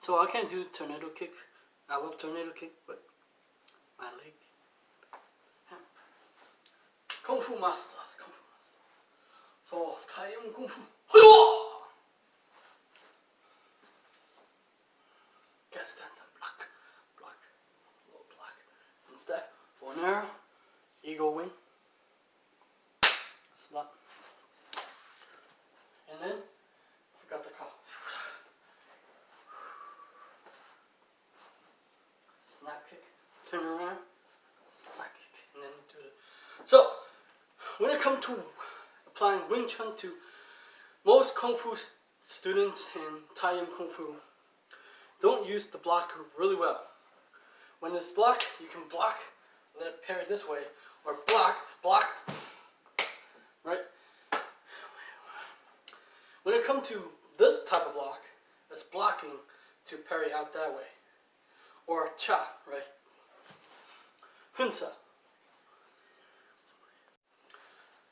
So I can't do tornado kick. I love tornado kick, but my leg. Kung Fu master. Kung Fu master. So Thai Kung Fu. Guess that's a block. Block. A little block. And step. Bow and arrow. Eagle wing. Slap. And then I forgot the call. Snap kick, turn around, snap kick, and then do it. So, when it comes to applying Wing Chun to most Kung Fu students in Thai Kung Fu, don't use the block really well. When it's block, you can block, let it parry this way, or block, right? When it comes to this type of block, it's blocking to parry out that way. Or cha, right? Hunsa.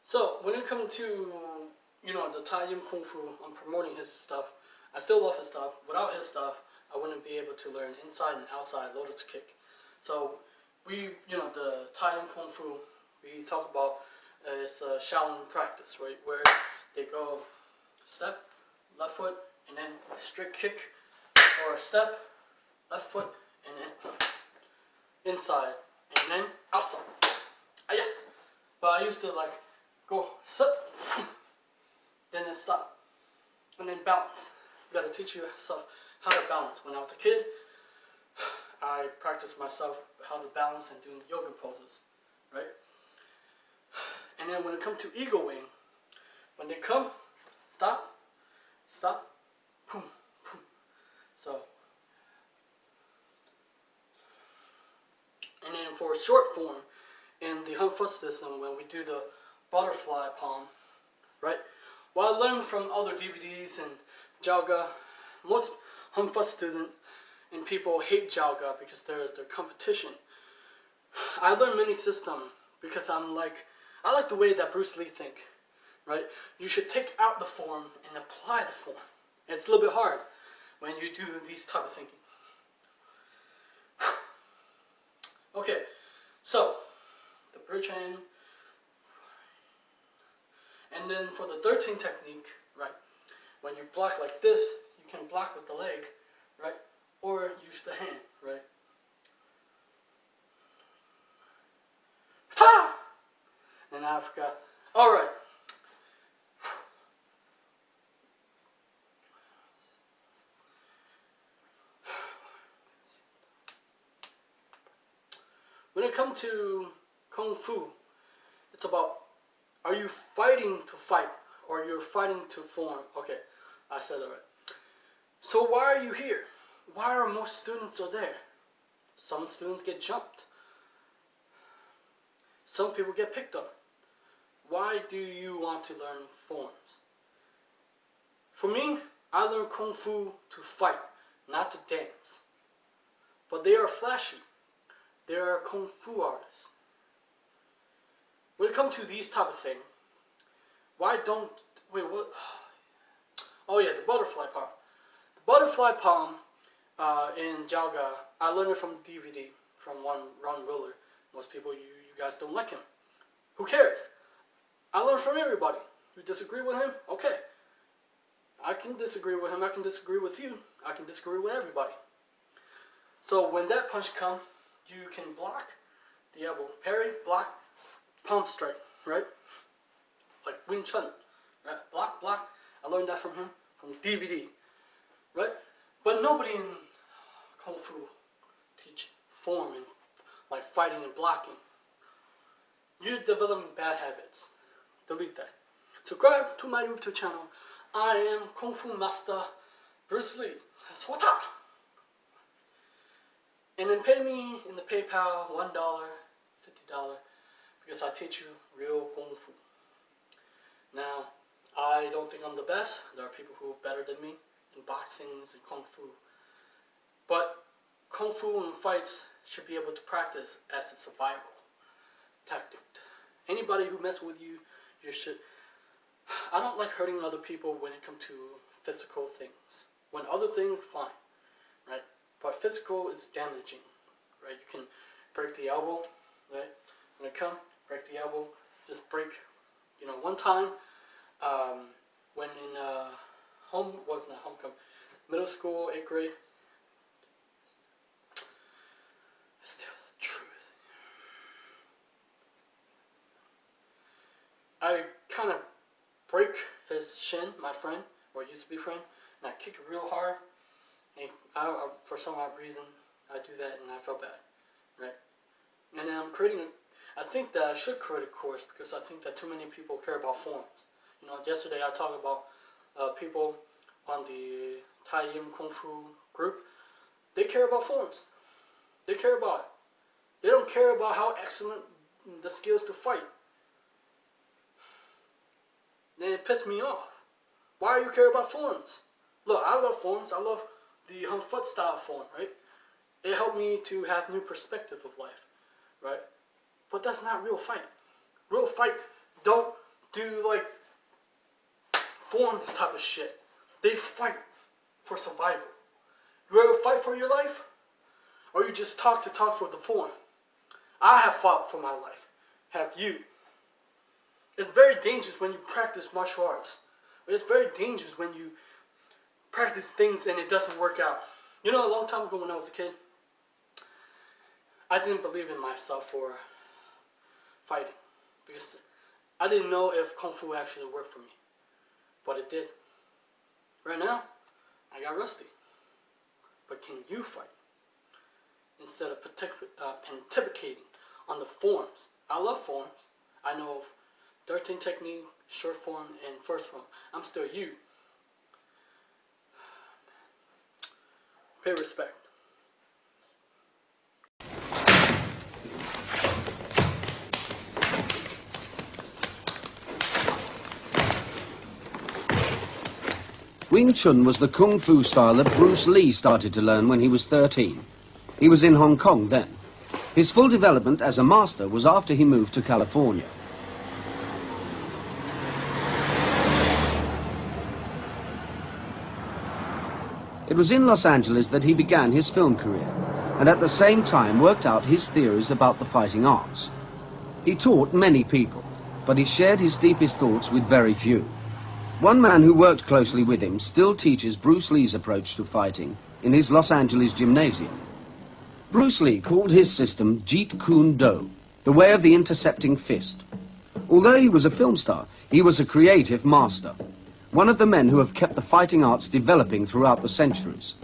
So when it comes to, the Thai Kung Fu, I'm promoting his stuff. I still love his stuff. Without his stuff, I wouldn't be able to learn inside and outside lotus kick. So the Thai Kung Fu, we talk about is Shaolin practice, right? Where they go step, left foot, and then straight kick, or step, left foot, and then inside, and then outside. Yeah. But I used to go sit, then stop, and then balance. You gotta teach yourself how to balance. When I was a kid, I practiced myself how to balance and doing yoga poses, right? And then when it comes to eagle wing, when they come, stop, boom, boom. So. And then for short form, in the Hung Fu system, when we do the butterfly palm, right? What I learned from other DVDs and Jalga, most Hung Fu students and people hate Jalga because there's their competition. I learned many systems because I like the way that Bruce Lee think, right? You should take out the form and apply the form. And it's a little bit hard when you do these type of thinking. Okay, so the bridge hand, and then for the 13 technique, right? When you block like this, you can block with the leg, right? Or use the hand, right? Ta! And I forgot. All right. When it comes to Kung Fu, it's about, are you fighting to fight or you're fighting to form? Okay, I said it right. So why are you here? Why are most students are there? Some students get jumped. Some people get picked on. Why do you want to learn forms? For me, I learned Kung Fu to fight, not to dance. But they are flashy. They are Kung Fu artists. When it comes to these type of things, why don't, wait, what? Oh yeah, the butterfly palm. The butterfly palm in Jalga, I learned it from the DVD, from Ron Willer. Most people, you guys don't like him. Who cares? I learned from everybody. You disagree with him? Okay. I can disagree with him, I can disagree with you, I can disagree with everybody. So when that punch comes, you can block the elbow, parry, block, palm strike, right? Like Wing Chun, right? Block. I learned that from him, from DVD, right? But nobody in Kung Fu teach form and like fighting and blocking. You're developing bad habits. Delete that. Subscribe to my YouTube channel. I am Kung Fu Master Bruce Lee. Swata! And then pay me in the PayPal $1, $50, because I teach you real Kung Fu. Now, I don't think I'm the best. There are people who are better than me in boxing and Kung Fu. But Kung Fu and fights should be able to practice as a survival tactic. Anybody who messes with you, you should. I don't like hurting other people when it comes to physical things. When other things, fine. but physical is damaging, right? You can break the elbow, right? When it comes, break the elbow, just break, one time, when in middle school, 8th grade, it's still the truth. I kind of break his shin, my friend, or used to be friend, and I kick it real hard, and for some odd reason, I do that, and I feel bad, right? And then I think that I should create a course, because I think that too many people care about forms. Yesterday I talked about people on the Tai Yim Kung Fu group. They care about forms. They care about it. They don't care about how excellent the skills to fight. Then it pissed me off. Why do you care about forms? Look, I love forms. I love the Hung Foot style form, right? It helped me to have new perspective of life, right? But that's not real fight. Real fight don't do like forms type of shit. They fight for survival. You ever fight for your life? Or you just talk for the form? I have fought for my life. Have you? It's very dangerous when you practice martial arts. It's very dangerous when you practice things and it doesn't work out. A long time ago when I was a kid, I didn't believe in myself for fighting. Because I didn't know if Kung Fu actually worked for me. But it did. Right now, I got rusty. But can you fight? Instead of pontificating on the forms. I love forms. I know of 13 technique, short form, and first form. I'm still you. Pay respect. Wing Chun was the Kung Fu style that Bruce Lee started to learn when he was 13. He was in Hong Kong then. His full development as a master was after he moved to California. It was in Los Angeles that he began his film career, and at the same time worked out his theories about the fighting arts. He taught many people, but he shared his deepest thoughts with very few. One man who worked closely with him still teaches Bruce Lee's approach to fighting in his Los Angeles gymnasium. Bruce Lee called his system Jeet Kune Do, the way of the intercepting fist. Although he was a film star, he was a creative master, one of the men who have kept the fighting arts developing throughout the centuries.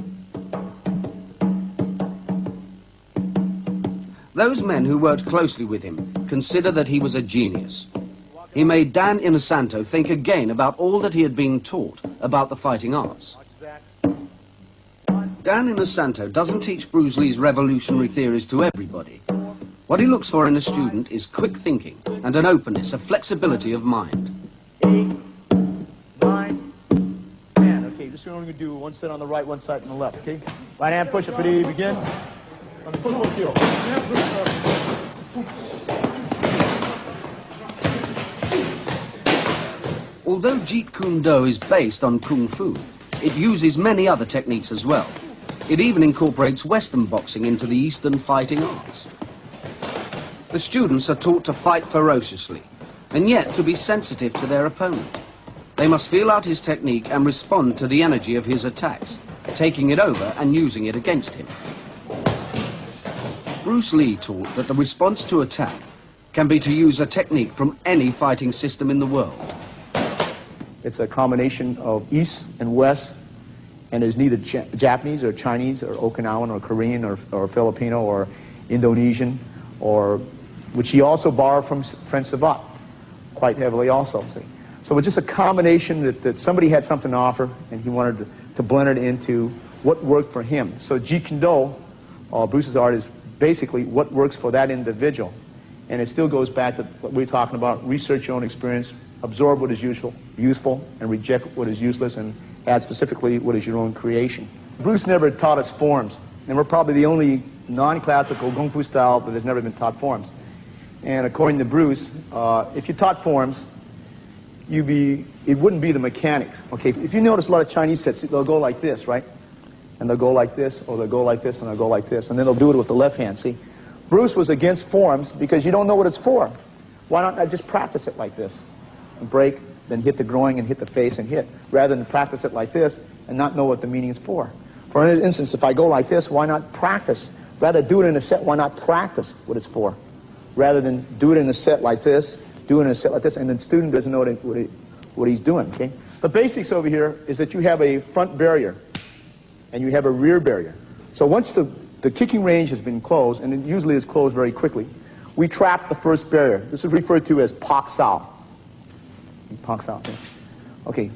Those men who worked closely with him consider that he was a genius. He made Dan Inosanto think again about all that he had been taught about the fighting arts. Dan Inosanto doesn't teach Bruce Lee's revolutionary theories to everybody. What he looks for in a student is quick thinking and an openness, a flexibility of mind. 8, 9, 10. Okay, this is only going to do one set on the right, one side on the left, okay? Right hand push-up, ready, begin. On the football field. Although Jeet Kune Do is based on Kung Fu, it uses many other techniques as well. It even incorporates Western boxing into the Eastern fighting arts. The students are taught to fight ferociously, and yet to be sensitive to their opponent. They must feel out his technique and respond to the energy of his attacks, taking it over and using it against him. Bruce Lee taught that the response to attack can be to use a technique from any fighting system in the world. It's a combination of East and West, and there's neither Japanese or Chinese or Okinawan or Korean or Filipino or Indonesian, or which he also borrowed from French Savate quite heavily also. See? So it's just a combination that somebody had something to offer, and he wanted to blend it into what worked for him. So Jeet Kune Do, Bruce's art, is basically what works for that individual. And it still goes back to what we were talking about: research your own experience, absorb what is useful, and reject what is useless, and add specifically what is your own creation. Bruce never taught us forms, and we're probably the only non-classical Kung Fu style that has never been taught forms. And according to Bruce, if you taught forms, it wouldn't be the mechanics. Okay, if you notice a lot of Chinese sets, they'll go like this, right? and they'll go like this, or they'll go like this, and they'll go like this, and then they'll do it with the left hand, see? Bruce was against forms because you don't know what it's for. Why not I just practice it like this? And break, then hit the groin and hit the face and hit, rather than practice it like this and not know what the meaning is for. For instance, if I go like this, why not practice? Rather than do it in a set, why not practice what it's for? Rather than do it in a set like this, do it in a set like this, and the student doesn't know what he's doing, okay? The basics over here is that you have a front barrier and you have a rear barrier. So once the kicking range has been closed, and it usually is closed very quickly, we trap the first barrier. This is referred to as pak sao. Pak sao, okay? Okay.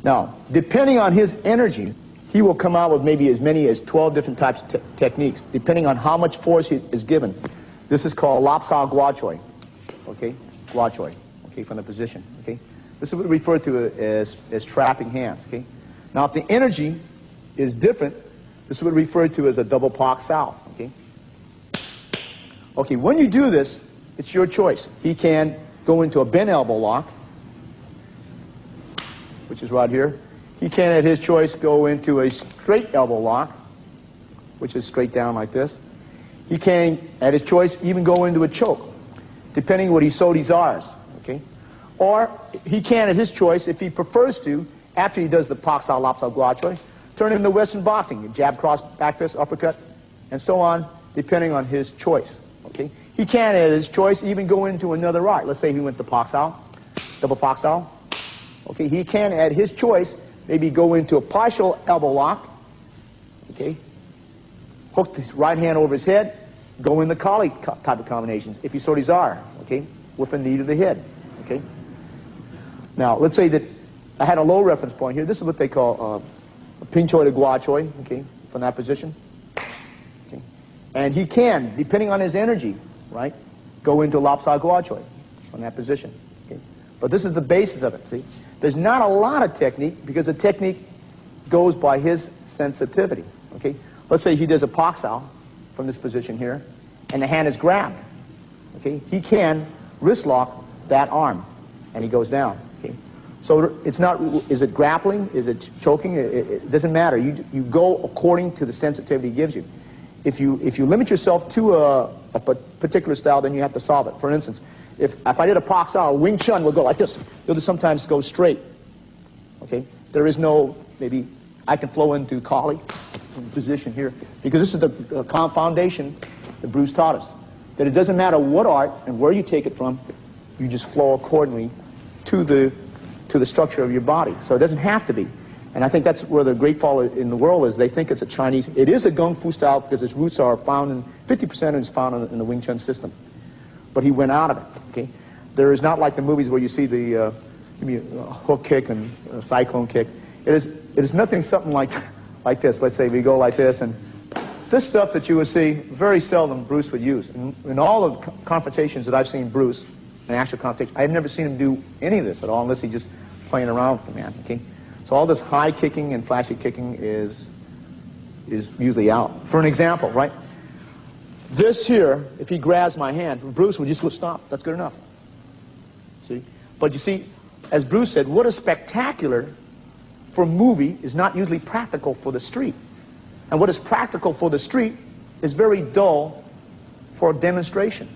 Now, depending on his energy, he will come out with maybe as many as 12 different types of techniques, depending on how much force he is given. This is called lap sao gua choi, okay? Gua choi, okay, from the position, okay? This is what we refer to as trapping hands, okay? Now, if the energy is different, this is what we refer to as a double pak sao, okay? Okay, when you do this, it's your choice. He can go into a bent elbow lock, which is right here. He can, at his choice, go into a straight elbow lock, which is straight down like this. He can, at his choice, even go into a choke, depending what he so desires, okay? Or he can, at his choice, if he prefers to, after he does the pak sao, lap sao, gua choi, turn it into Western boxing, jab, cross, back fist, uppercut, and so on, depending on his choice, okay? He can, at his choice, even go into another art. Let's say he went to pak sao, double pak sao. Okay, he can, at his choice, maybe go into a partial elbow lock, okay? Hook his right hand over his head, go in the collie type of combinations, if you so desire, okay? With a knee to the head, okay? Now, let's say that I had a low reference point here. This is what they call a ping choi to gua choi, okay, from that position. Okay. And he can, depending on his energy, right, go into lap sao gua choi from that position. Okay. But this is the basis of it, see? There's not a lot of technique because the technique goes by his sensitivity, okay? Let's say he does a pak sao from this position here, and the hand is grabbed, okay? He can wrist lock that arm, and he goes down, okay? So it's not, is it grappling? Is it choking? It doesn't matter. You go according to the sensitivity he gives you. If you limit yourself to a particular style, then you have to solve it. For instance, if I did a pak sao, Wing Chun will go like this. You'll just sometimes go straight, okay? There is no, maybe I can flow into Kali position here, because this is the foundation that Bruce taught us, that it doesn't matter what art and where you take it from, you just flow accordingly to the structure of your body. So it doesn't have to be. And I think that's where the great fall in the world is. They think it's a Chinese. It is a Kung Fu style because its roots are found in, 50% is found in the Wing Chun system. But he went out of it, okay? There is not like the movies where you see the give me a hook kick and a cyclone kick. It is nothing something like this. Let's say we go like this, and this stuff that you would see, very seldom Bruce would use. In all the confrontations that I've seen Bruce, an actual confrontation, I've never seen him do any of this at all unless he's just playing around with the man, okay? So all this high kicking and flashy kicking is usually out. For an example, right? This here, if he grabs my hand, Bruce would just go, stop, that's good enough. See? But you see, as Bruce said, what is spectacular for a movie is not usually practical for the street. And what is practical for the street is very dull for a demonstration.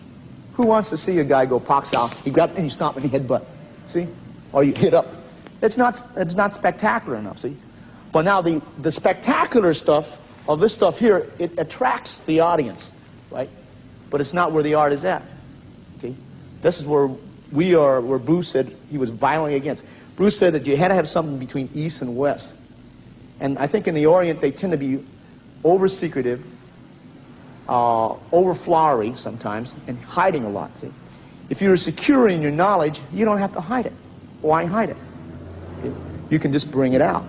Who wants to see a guy go pak sao, he grabs and you stop and he headbutt, see? Or you hit up. It's not spectacular enough, see? But now the spectacular stuff of this stuff here, it attracts the audience, right? But it's not where the art is at, okay? This is where we are, where Bruce said he was violently against. Bruce said that you had to have something between East and West. And I think in the Orient they tend to be over-secretive, over-flowery sometimes, and hiding a lot, see? If you're secure in your knowledge, you don't have to hide it. Why hide it? You can just bring it out.